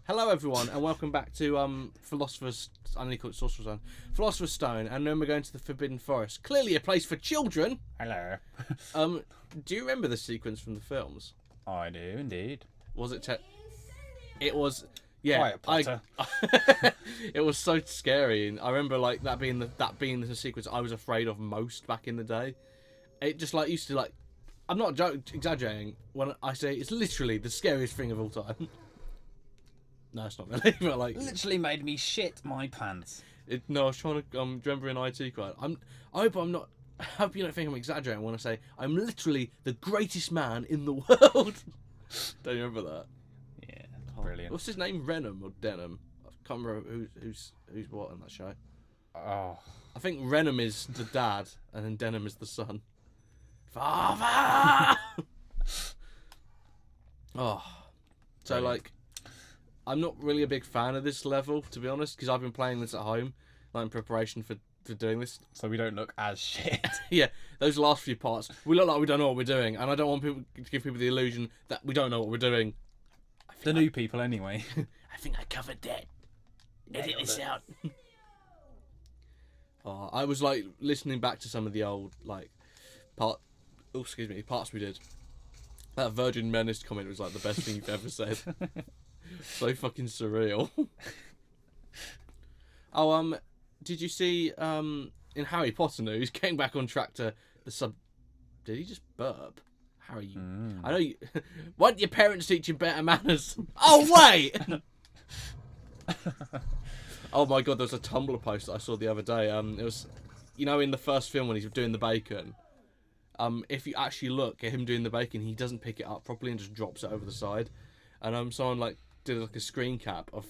Hello everyone and welcome back to Philosopher's... I nearly called it Sorcerer's Stone. Philosopher's Stone, and then we're going to the Forbidden Forest. Clearly a place for children! Hello. Do you remember the sequence from the films? I do, indeed. Was it... It was... Yeah, Quiet, Potter. It was so scary, and I remember like that being the sequence I was afraid of most back in the day. It just like used to like... I'm not exaggerating when I say it's literally the scariest thing of all time. No, it's not really, but like... Literally made me shit my pants. No, I was trying to remember an IT quote. I hope I'm not... I hope you don't think I'm exaggerating when I say I'm literally the greatest man in the world. Don't you remember that? Yeah, brilliant. What's his name? Renham or Denham? I can't remember who's what in that show. Oh. I think Renham is the dad, and then Denham is the son. Father! Oh. So, Brilliant. like... I'm not really a big fan of this level, to be honest, because I've been playing this at home, like in preparation for doing this. So we don't look as shit. Yeah, those last few parts, we look like we don't know what we're doing, and I don't want people to give people the illusion that we don't know what we're doing. The new people, anyway. I think I covered that. Edit this out. Oh, I was like listening back to some of the old like parts we did. That Virgin Menace comment was like the best thing you've ever said. So fucking surreal. Oh, did you see in Harry Potter news, getting back on track to the sub... Did he just burp? Harry, I know you... Why didn't your parents teach you better manners? Oh, wait! Oh my god, there was a Tumblr post that I saw the other day. It was, you know, in the first film when he's doing the bacon, if you actually look at him doing the bacon, he doesn't pick it up properly and just drops it over the side. And someone like did like a screen cap of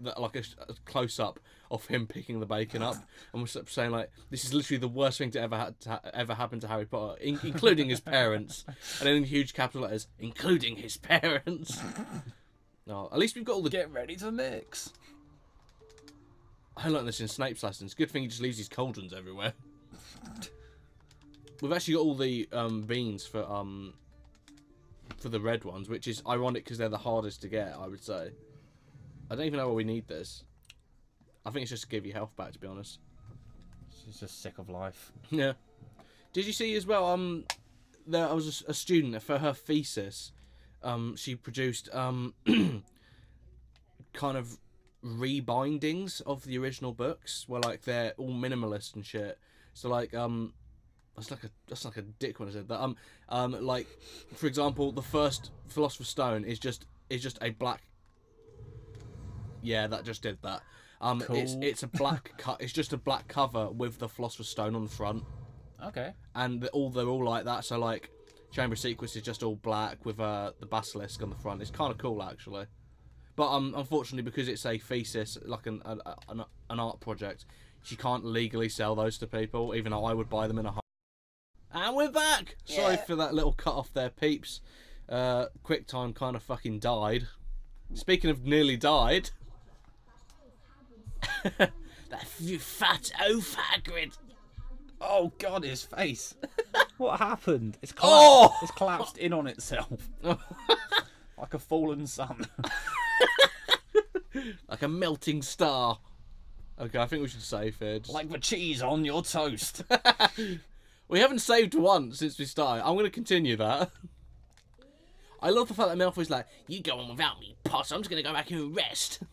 that, like a close up of him picking the bacon up, and was saying like, this is literally the worst thing to ever happen to Harry Potter, including his parents, and then in huge capital letters, including his parents. No, at least we've got all the... Get ready to mix. I learned this in Snape's lessons. Good thing he just leaves his cauldrons everywhere. We've actually got all the beans for the red ones, which is ironic because they're the hardest to get, I would say. I don't even know why we need this. I think it's just to give you health back, to be honest. She's just sick of life. Yeah. Did you see as well, there was a student, for her thesis, she produced kind of rebindings of the original books, where like they're all minimalist and shit. So like that's like a dick when I said that. Like for example, the first Philosopher's Stone is just a black. Yeah, that just did that. Cool. It's a black it's just a black cover with the Philosopher's Stone on the front. Okay. And they're all like that. So like Chamber of Secrets is just all black with the basilisk on the front. It's kind of cool actually. But unfortunately, because it's a thesis, like an art project, she can't legally sell those to people, even though I would buy them in a home. And we're back! Yeah. Sorry for that little cut off there, peeps. QuickTime kind of fucking died. Speaking of nearly died... that fat oaf, Hagrid! Oh god, his face. What happened? It's collapsed in on itself. Like a fallen sun. Like a melting star. Okay, I think we should save it. Like the cheese on your toast. We haven't saved once since we started. I'm going to continue that. I love the fact that Malfoy's like, you go on without me, Potter. I'm just going to go back and rest.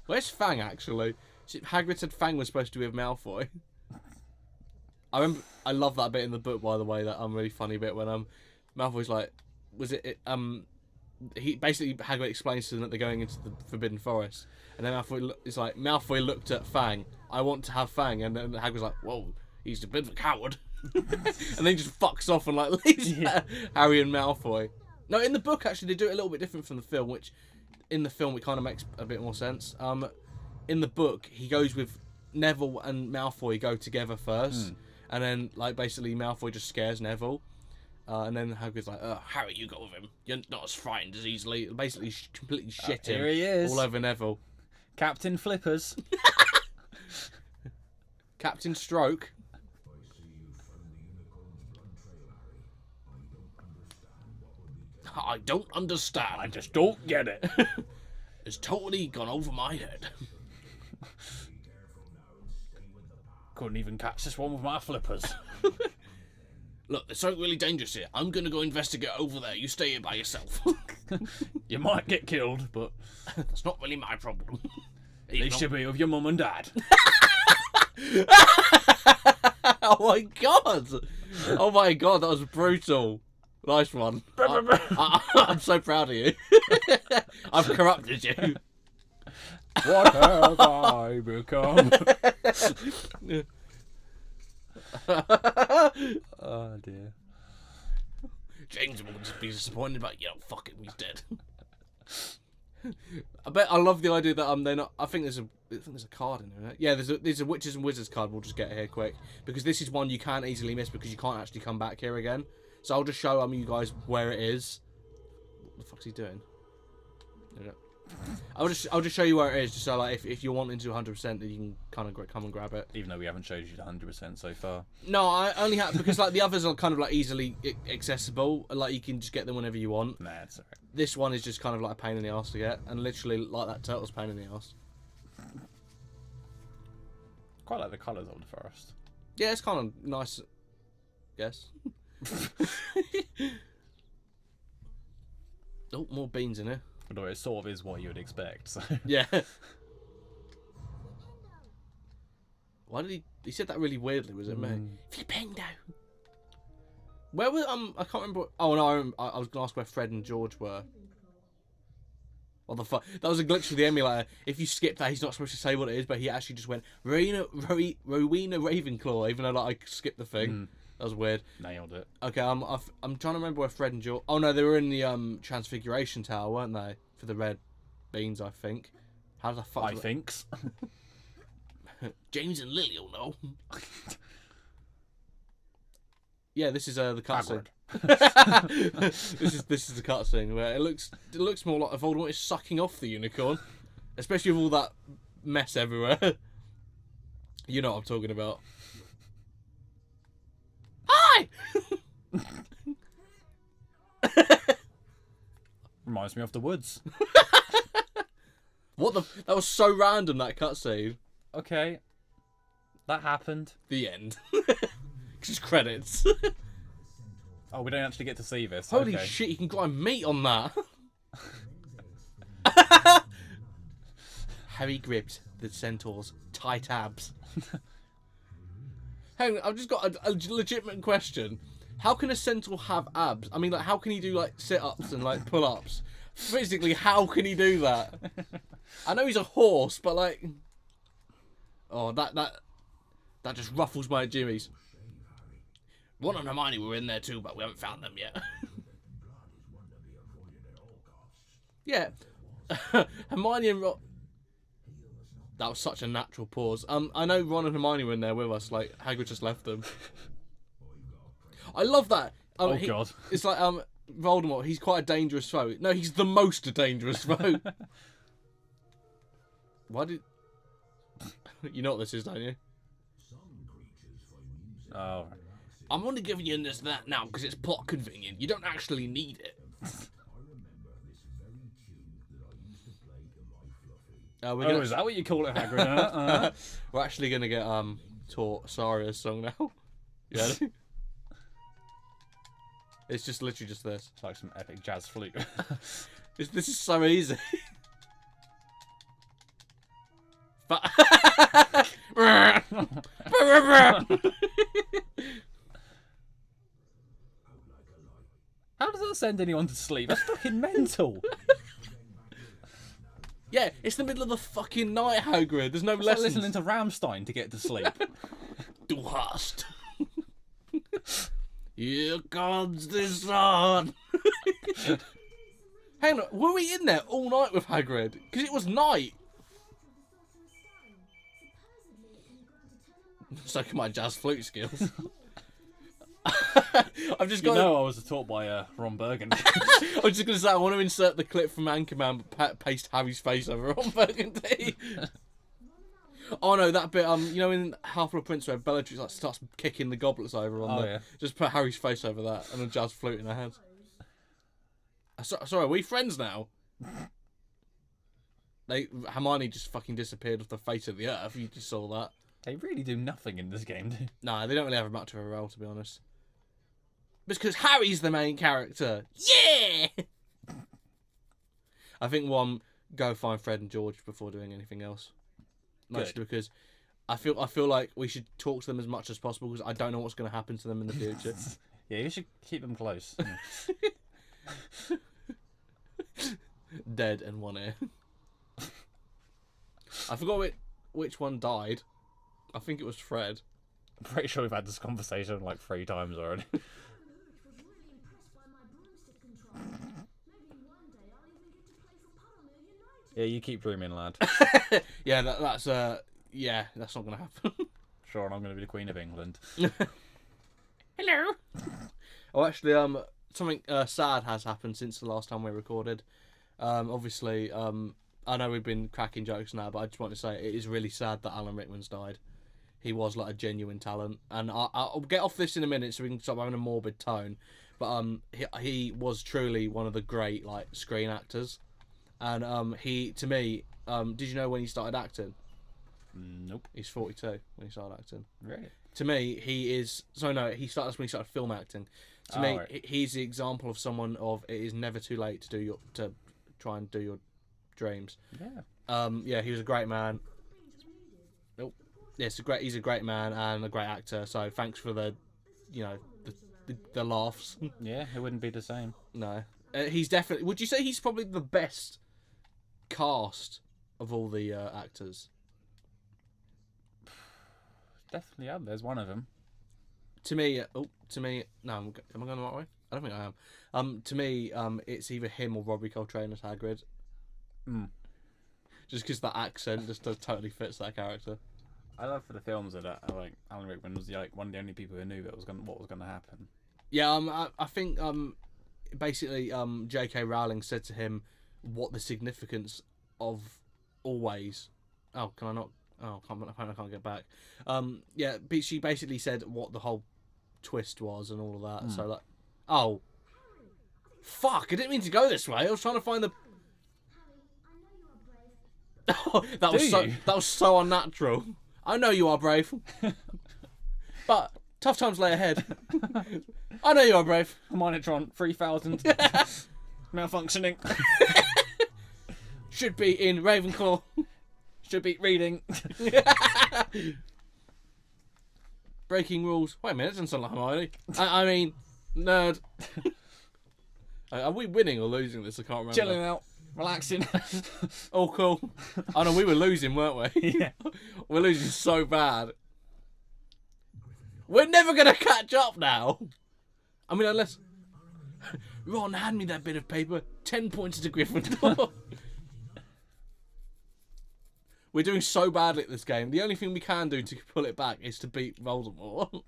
Where's Fang, actually? Hagrid said Fang was supposed to be with Malfoy. I love that bit in the book, by the way, that really funny bit when Malfoy's like, he basically, Hagrid explains to them that they're going into the Forbidden Forest, and then Malfoy looked at Fang. I want to have Fang, and then Hagrid's like, whoa, he's a bit of a coward, and then he just fucks off and like leaves Harry and Malfoy. No, in the book actually they do it a little bit different from the film, which in the film it kind of makes a bit more sense. In the book he goes with Neville and Malfoy go together first, and then like basically Malfoy just scares Neville. And then Hagrid's like, Harry, you go with him. You're not as frightened as easily. Basically, completely shit him. Here he is. All over Neville. Captain Flippers. Captain Stroke. I don't understand. I just don't get it. As totally gone over my head. Couldn't even catch this one with my flippers. Look, there's something really dangerous here. I'm gonna go investigate over there. You stay here by yourself. You might get killed, but that's not really my problem. They should be with your mum and dad. Oh my god! Oh my god, that was brutal. Nice one. I'm so proud of you. I've corrupted you. What have I become? Oh dear. James will just be disappointed, but yeah, fuck him, he's dead. I love the idea that they're not. I think there's a card in there. Right? Yeah, there's a Witches and Wizards card. We'll just get here quick because this is one you can't easily miss because you can't actually come back here again. So I'll just show you guys where it is. What the fuck's he doing? I'll just show you where it is, just so like if you're wanting to 100%, then you can kind of come and grab it. Even though we haven't showed you the 100% so far. No, I only have because like the others are kind of like easily accessible, like you can just get them whenever you want. Nah, it's alright. This one is just kind of like a pain in the ass to get, and literally like that turtle's pain in the ass. Quite like the colours of the forest. Yeah, it's kind of nice. Guess. Oh, more beans in here. Although it sort of is what you would expect. So. Yeah. Why did he said that really weirdly? Was it me? Flipendo. Where was I can't remember. Oh no, I was gonna ask where Fred and George were. What the fuck? That was a glitch with the emulator. If you skip that, he's not supposed to say what it is, but he actually just went Rowena Ravenclaw, even though like I skipped the thing. That was weird. Nailed it. Okay, I'm trying to remember where Fred and George. Oh no, they were in the Transfiguration Tower, weren't they? For the red beans, I think. How the fuck? I thinks. James and Lily will know. Yeah, this is the cutscene. this is the cutscene where it looks more like Voldemort is sucking off the unicorn, especially with all that mess everywhere. You know what I'm talking about. Hi. Reminds me of the woods. What the? That was so random, that cutscene. Okay, that happened. The end. Just credits. Oh, we don't actually get to see this. Holy okay. shit! You can grind meat on that. Harry gripped the centaur's tight abs. Hang on, I've just got a legitimate question. How can a centaur have abs? I mean, like, how can he do like sit-ups and like pull-ups? Physically, how can he do that? I know he's a horse, but like, oh, that just ruffles my jimmies. Ron and Hermione were in there too, but we haven't found them yet. Yeah, Hermione and Ron. That was such a natural pause. I know Ron and Hermione were in there with us. Like Hagrid just left them. I love that. Oh god! It's like Voldemort. He's quite a dangerous foe. No, he's the most dangerous foe. Why did? You know what this is, don't you? Oh. I'm only giving you this that now because it's plot convenient. You don't actually need it. Is that what you call it, Hagrid? We're actually gonna get taught Saria's song now. You ready? It's just literally just this. It's like some epic jazz flute. This is so easy. How does that send anyone to sleep? That's fucking mental. Yeah, it's the middle of the fucking night, Hagrid. There's no It's lessons. like listening to Rammstein to get to sleep. Du hast. Here comes the sun. Hang on, were we in there all night with Hagrid? Because it was night. So can my jazz flute skills. I've just got. You know, I was taught by Ron Burgundy. I was just going to say, I want to insert the clip from Anchorman, but paste Harry's face over Ron Burgundy. Oh no, that bit. You know, in Half-Blood Prince where Bellatrix like starts kicking the goblets over on yeah. Just put Harry's face over that and a jazz flute in her hands. Sorry, are we friends now? Hermione just fucking disappeared off the face of the earth. You just saw that. They really do nothing in this game, do they? No, they don't really have much of a role, to be honest. Because Harry's the main character. Yeah! I think one, go find Fred and George before doing anything else. Mostly because I feel like we should talk to them as much as possible because I don't know what's going to happen to them in the future. Yeah, you should keep them close. Dead in one ear. I forgot which one died. I think it was Fred. I'm pretty sure we've had this conversation like 3 times already. Yeah, you keep dreaming, lad. Yeah, that's not gonna happen. Sure, and I'm going to be the Queen of England. Hello. Oh, actually, something sad has happened since the last time we recorded. Obviously, I know we've been cracking jokes now, but I just want to say it is really sad that Alan Rickman's died. He was like a genuine talent, and I'll get off this in a minute so we can stop having a morbid tone. But he was truly one of the great like screen actors, and he to me, did you know when he started acting? Nope. He's 42 when he started acting. Really? To me, he is. So no, he started when he started film acting. To me, right. He's the example of someone of it is never too late to try and do your dreams. Yeah. Yeah, he was a great man. Nope. Yes, he's a great man and a great actor. So thanks for the laughs. Yeah, it wouldn't be the same. No, he's definitely. Would you say he's probably the best cast of all the actors? Definitely, yeah. There's one of them. To me, no. Am I going the right way? I don't think I am. To me, it's either him or Robbie Coltrane as Hagrid. Just because that accent just totally fits that character. I love for the films that like Alan Rickman was like one of the only people who knew what was going to happen. Yeah, I think basically J.K. Rowling said to him what the significance of always. Oh, can I not? Oh, I can't get back. Yeah, but she basically said what the whole twist was and all of that. So like, oh, fuck! I didn't mean to go this way. I was trying to find the. That was so unnatural. I know you are brave, but tough times lay ahead. I know you are brave. Monitron 3000 malfunctioning. Should be in Ravenclaw. Should be reading. Breaking rules. Wait a minute, that doesn't sound like Hermione. I mean, nerd. Are we winning or losing this? I can't remember. Chilling out. Relaxing. Oh, cool. Oh no, we were losing, weren't we? Yeah. We're losing so bad. We're never going to catch up now. I mean, unless... Ron, hand me that bit of paper. 10 points to Gryffindor. We're doing so badly at this game. The only thing we can do to pull it back is to beat Voldemort.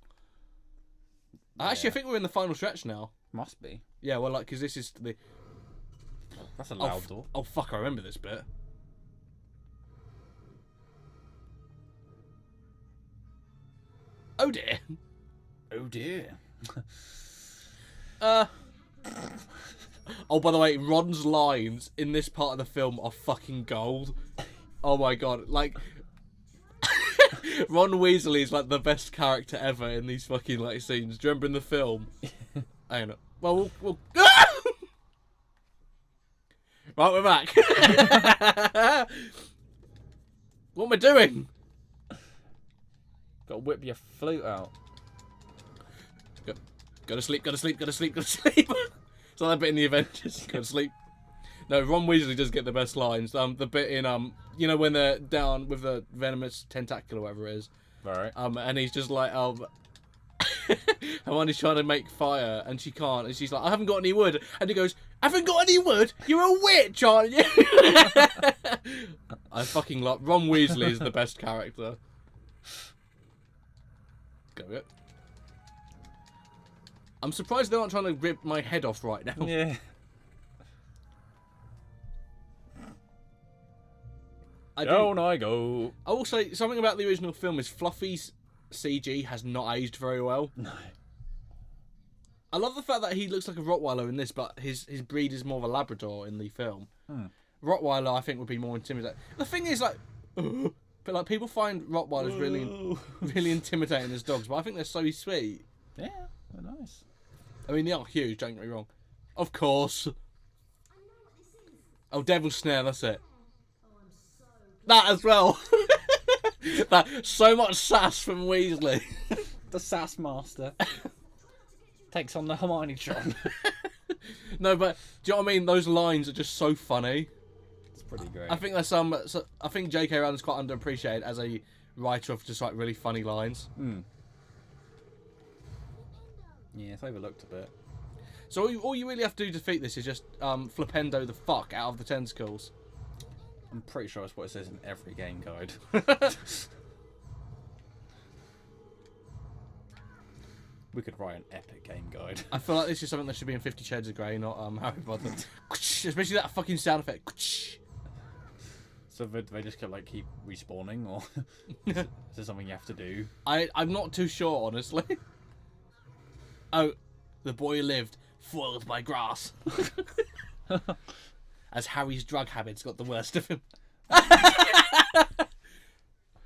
Actually, I think we're in the final stretch now. Must be. Yeah, well, like, because this is the... That's a loud door. Oh, fuck, I remember this bit. Oh, dear. Oh, dear. Oh, by the way, Ron's lines in this part of the film are fucking gold. Oh, my God. Like... Ron Weasley is, like, the best character ever in these fucking, like, scenes. Do you remember in the film? Hang on. Well, we'll... Right, we're back. What am I doing? Got to whip your flute out. Go to sleep, go to sleep, go to sleep, go to sleep. It's like that bit in the Avengers. Go to sleep. No, Ron Weasley does get the best lines. The bit in, you know, when they're down with the venomous tentacle or whatever it is. Right. And he's just like, Hermione's trying to make fire and she can't, and she's like, I haven't got any wood, and he goes, haven't got any wood? You're a witch, aren't you? I fucking love Ron Weasley is the best character. Go it. I'm surprised they aren't trying to rip my head off right now. Yeah. I go. I will say something about the original film is Fluffy's CG has not aged very well. No. I love the fact that he looks like a Rottweiler in this, but his breed is more of a Labrador in the film. Rottweiler, I think, would be more intimidating. The thing is, like, but like people find Rottweilers really intimidating as dogs, but I think they're so sweet. Yeah, they're nice. I mean, they are huge. Don't get me wrong. Of course. Oh, Devil's Snare. That's it. That as well. That so much sass from Weasley. The Sass Master takes on the Hermione Tron. No, but do you know what I mean? Those lines are just so funny. It's pretty great. I think there's some. I think J.K. Rowling's quite underappreciated as a writer of just like really funny lines. Yeah, it's overlooked a bit. So all you really have to do to defeat this is just flipendo the fuck out of the tentacles. I'm pretty sure that's what it says in every game guide. We could write an epic game guide. I feel like this is something that should be in 50 Shades of Grey, not Harry Potter. Especially that fucking sound effect. So they just keep respawning, or is there something you have to do? I'm not too sure, honestly. Oh, the boy lived, foiled by grass. As Harry's drug habits got the worst of him.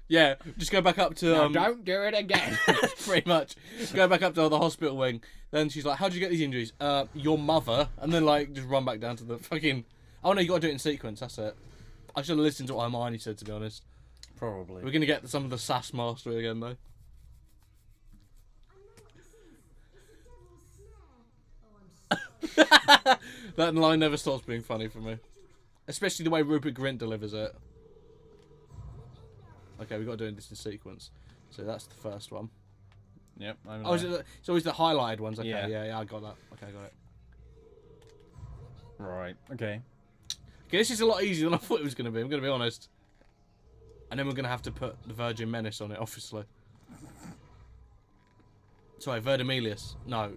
Yeah, just go back up to... Now don't do it again. Pretty much. Go back up to the hospital wing. Then she's like, how'd you get these injuries? Your mother. And then, like, just run back down to the fucking... Oh, no, you got to do it in sequence. That's it. I should have listened to what Hermione said, to be honest. Probably. We're going to get some of the sass mastery again, though. That line never stops being funny for me. Especially the way Rupert Grint delivers it. Okay, we've got to do this in sequence. So that's the first one. Yep. Oh, it's always the highlighted ones. Okay, Yeah. I got that. Okay, I got it. Right, okay. Okay, this is a lot easier than I thought it was going to be, I'm going to be honest. And then we're going to have to put the Virgin Menace on it, obviously. Sorry, Verdimelius. No,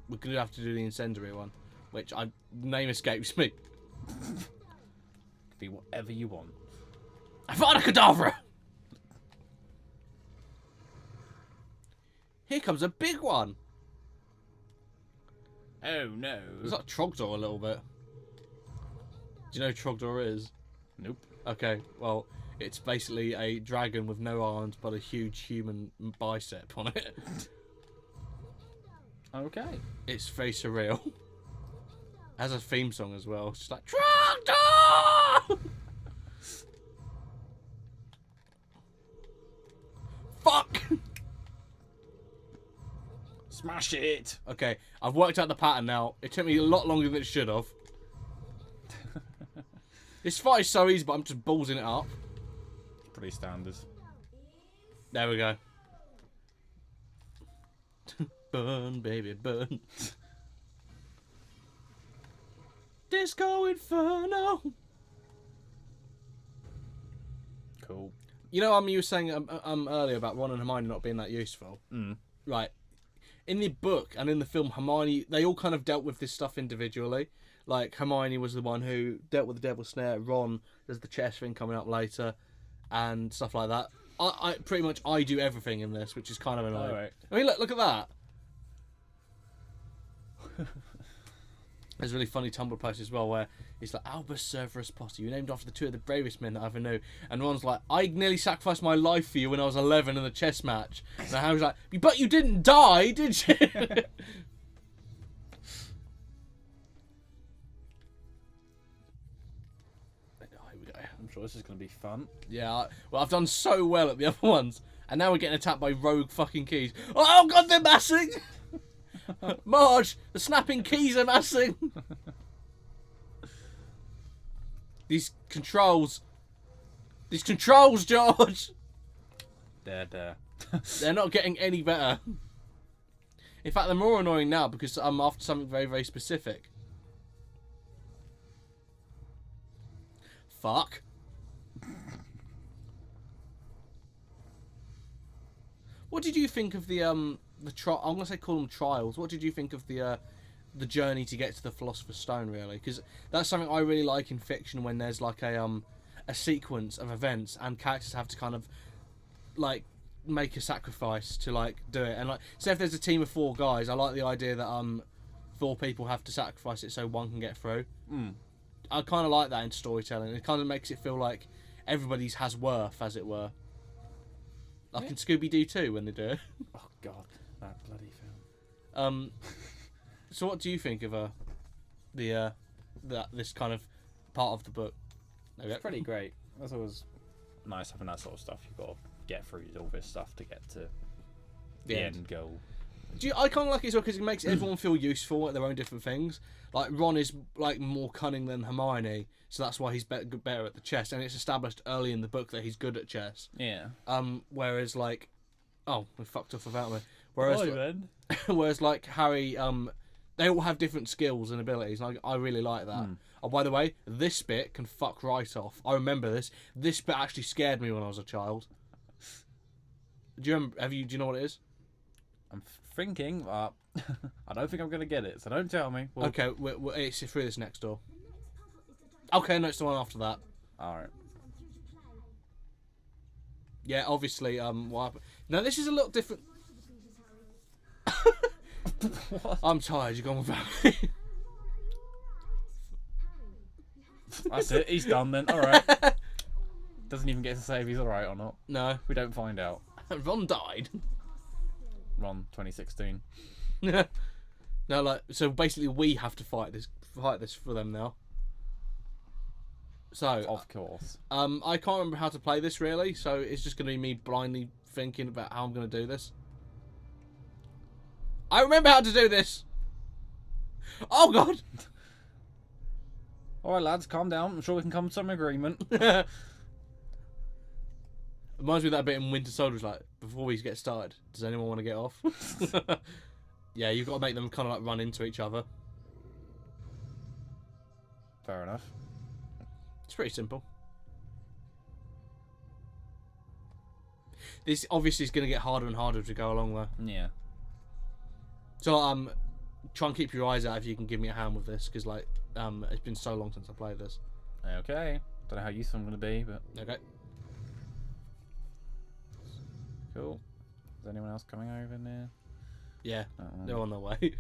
we're going to have to do the Incendiary one, which name escapes me. Could be whatever you want. Avada Kedavra! Here comes a big one. Oh no. It's like Trogdor a little bit. Do you know who Trogdor is? Nope. Okay, well, it's basically a dragon with no arms but a huge human bicep on it. Okay. It's very surreal. It has a theme song as well. It's just like, Trogdor! Fuck! Smash it! Okay, I've worked out the pattern now. It took me a lot longer than it should have. This fight is so easy, but I'm just ballsing it up. Pretty standard. There we go. Burn, baby, burn. Disco Inferno. Cool. You know, you were saying earlier about Ron and Hermione not being that useful. Right. In the book and in the film, Hermione, they all kind of dealt with this stuff individually. Like, Hermione was the one who dealt with the Devil's Snare. Ron, there's the chess thing coming up later, and stuff like that. I pretty much do everything in this, which is kind of annoying. Right. I mean, look at that. There's a really funny Tumblr post as well where it's like, Albus Severus Potter, you named after the two of the bravest men that I ever knew. And Ron's like, I nearly sacrificed my life for you when I was 11 in the chess match. And Harry's like, but you didn't die, did you? Oh, here we go. I'm sure this is going to be fun. Yeah, well, I've done so well at the other ones. And now we're getting attacked by rogue fucking keys. Oh, God, they're massing! Marge, the snapping keys are massing! These controls, George! They're They're not getting any better. In fact, they're more annoying now because I'm after something very, very specific. Fuck. What did you think of the I'm gonna say call them trials. What did you think of the journey to get to the Philosopher's Stone, really? Because that's something I really like in fiction, when there's like a sequence of events and characters have to kind of like make a sacrifice to like do it. And like, say if there's a team of 4 guys, I like the idea that 4 people have to sacrifice it so one can get through. I kind of like that in storytelling. It kind of makes it feel like everybody's has worth, as it were. Like in Scooby-Doo 2 when they do it. Oh God, that bloody film. So what do you think of this kind of part of the book? It's pretty great. It's always nice having that sort of stuff. You've got to get through all this stuff to get to the end goal. I kind of like it as well because it makes everyone feel useful at their own different things. Like Ron is like more cunning than Hermione, so that's why he's better at the chess, and it's established early in the book that he's good at chess. Yeah. Whereas like, we fucked off without me. Whereas, whereas like Harry, they all have different skills and abilities. And I really like that. Oh, by the way, this bit can fuck right off. I remember this. This bit actually scared me when I was a child. Do you remember? Do you know what it is? I'm thinking, I don't think I'm going to get it, so don't tell me. Okay, it's through this next door. Okay, no, it's the one after that. Alright. Yeah, obviously, what happened? Now, this is a little different. What? I'm tired, you're gone without me. That's it, he's done then, alright. Doesn't even get to say if he's alright or not. No. We don't find out. Ron died. Ron 2016. No, like, so basically we have to fight this for them now. So Of course. I can't remember how to play this really, so it's just gonna be me blindly thinking about how I'm gonna do this. I remember how to do this. Oh God. Alright lads, calm down. I'm sure we can come to some agreement. Reminds me of that bit in Winter Soldier, like, before we get started, does anyone want to get off? Yeah, you've got to make them kind of like run into each other. Fair enough. It's pretty simple. This obviously is going to get harder and harder as we go along though. Yeah. So try and keep your eyes out if you can give me a hand with this, because like it's been so long since I played this. Okay. Don't know how useful I'm going to be, but... Okay. Cool. Is anyone else coming over there? Yeah, they're on their way.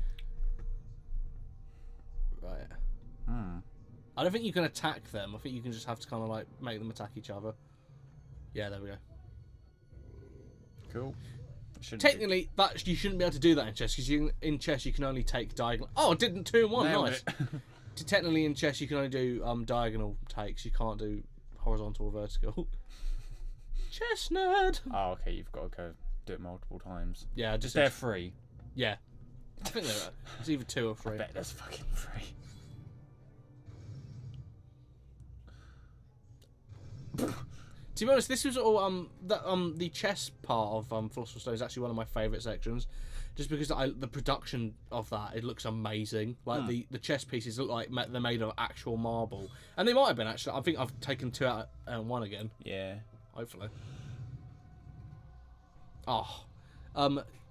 Right. I don't think you can attack them. I think you can just have to kind of like make them attack each other. Yeah, there we go. Cool. Technically, you shouldn't be able to do that in chess, because in chess you can only take diagonal. Oh, it didn't 2 in 1. Nailed Nice. it. Technically, in chess you can only do diagonal takes. You can't do horizontal or vertical. Chess nerd. Oh, okay. You've got to go do it multiple times. Yeah, Just they're free. Yeah, I think they're. It's either 2 or 3. I bet that's fucking free. To be honest, this was all the chess part of Philosopher's Stone is actually one of my favourite sections, just because the production of that, it looks amazing. Like the chess pieces look like they're made of actual marble, and they might have been actually. I think I've taken 2 out of 1 again. Yeah. Hopefully. Oh,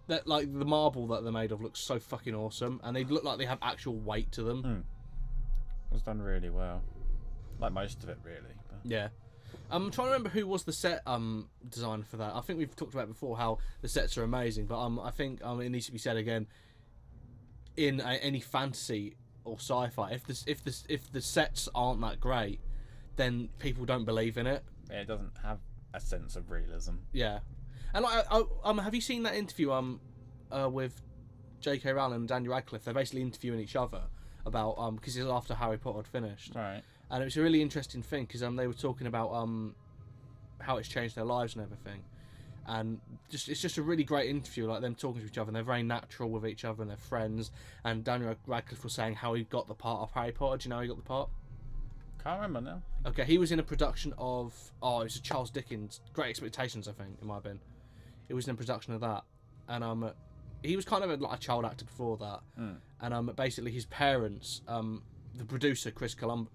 that like the marble that they're made of looks so fucking awesome, and they look like they have actual weight to them. It was done really well, like most of it, really. But... Yeah. I'm trying to remember who was the set designer for that. I think we've talked about before how the sets are amazing, but I think it needs to be said again. In any fantasy or sci-fi, if the sets aren't that great, then people don't believe in it. Yeah, it doesn't have a sense of realism. Yeah, and like, have you seen that interview with J.K. Rowling and Daniel Radcliffe? They're basically interviewing each other about because it's after Harry Potter had finished. Right. And it was a really interesting thing because they were talking about how it's changed their lives and everything, and it's just a really great interview, like them talking to each other, and they're very natural with each other and they're friends. And Daniel Radcliffe was saying how he got the part of Harry Potter. Do you know how he got the part? Can't remember now. Okay, he was in a production of it was a Charles Dickens, Great Expectations, I think it might have been. It was in a production of that, and he was kind of like a child actor before that, and basically his parents, the producer Chris Columbus,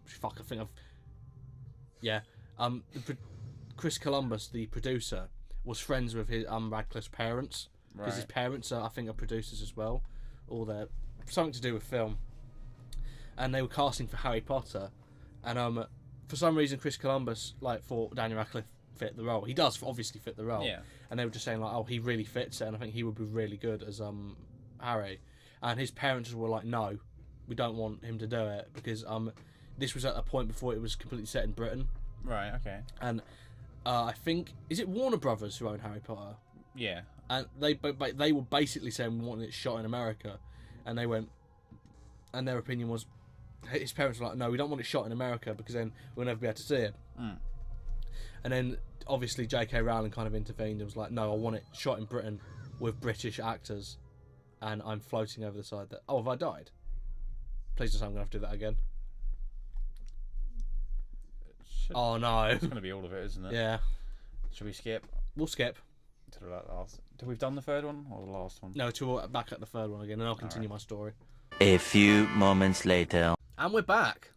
Chris Columbus, the producer, was friends with his Radcliffe's parents, because his parents are, I think, are producers as well, or they're something to do with film, and they were casting for Harry Potter, and for some reason Chris Columbus thought Daniel Radcliffe fit the role. He does obviously fit the role, yeah. And they were just saying like, oh, he really fits it, and I think he would be really good as Harry, and his parents were like, no, we don't want him to do it, because this was at a point before it was completely set in Britain. Right. Okay. And I think, is it Warner Brothers who own Harry Potter? Yeah. And they were basically saying we wanted it shot in America, and they went, and their opinion was, his parents were like, no, we don't want it shot in America because then we'll never be able to see it. And then obviously J.K. Rowling kind of intervened and was like, no, I want it shot in Britain with British actors, and I'm floating over the side that, oh, have I died? Please don't say I'm going to have to do that again. Oh no. It's going to be all of it, isn't it? Yeah. Should we skip? We'll skip. To the last. Did we've done the third one or the last one? No, to back at the third one again, and I'll continue my story. A few moments later. And we're back.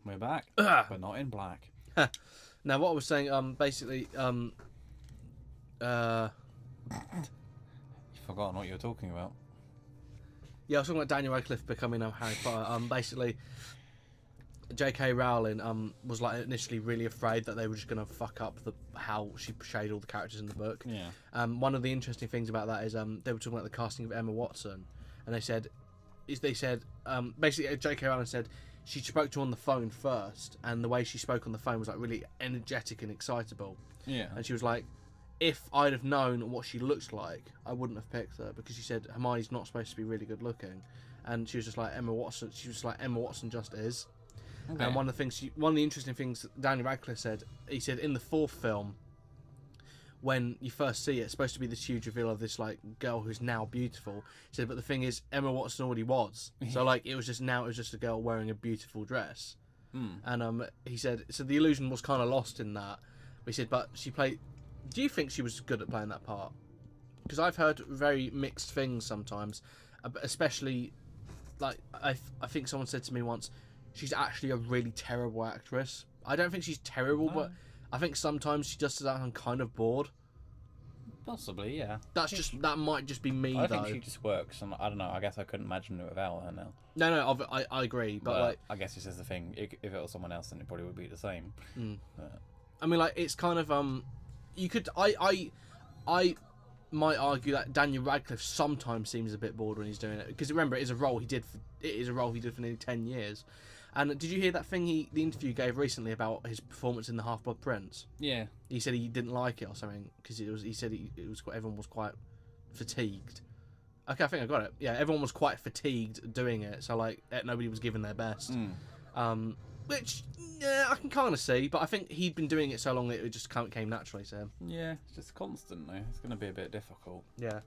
We're back, but not in black. Now, what I was saying, basically, You've forgotten what you were talking about. yeah, I was talking about Daniel Radcliffe becoming Harry Potter. Basically, J.K. Rowling was like initially really afraid that they were just going to fuck up how she portrayed all the characters in the book. Yeah. One of the interesting things about that is they were talking about the casting of Emma Watson, and they said basically J.K. Rowling said she spoke to her on the phone first, and the way she spoke on the phone was like really energetic and excitable. Yeah. And she was like, if I'd have known what she looked like, I wouldn't have picked her, because she said Hermione's not supposed to be really good looking, and she was just like Emma Watson. She was like Emma Watson just is. Okay. And one of the interesting things Daniel Radcliffe said, he said in the fourth film, when you first see it, it's supposed to be this huge reveal of this like girl who's now beautiful. He said, but the thing is, Emma Watson already was. So like it was just a girl wearing a beautiful dress. And he said, so the illusion was kind of lost in that. But he said, but she played. Do you think she was good at playing that part? Because I've heard very mixed things sometimes, especially like I think someone said to me once, she's actually a really terrible actress. I don't think she's terrible, but I think sometimes she just sounds kind of bored. Possibly, yeah. That might just be me, I though. think she just works, and I don't know. I guess I couldn't imagine it without her now. No, I agree, but like, I guess this is the thing. If it was someone else, then it probably would be the same. I mean, like, it's kind of you could I might argue that Daniel Radcliffe sometimes seems a bit bored when he's doing it, because remember, it is a role he did for nearly 10 years. And did you hear that thing the interview gave recently about his performance in The Half-Blood Prince? Yeah. He said he didn't like it or something because everyone was quite fatigued. Okay, I think I got it. Yeah, everyone was quite fatigued doing it, so like nobody was giving their best. Which yeah, I can kind of see, but I think he'd been doing it so long that it just came naturally to him. Yeah, it's just constant though. It's going to be a bit difficult. Yeah.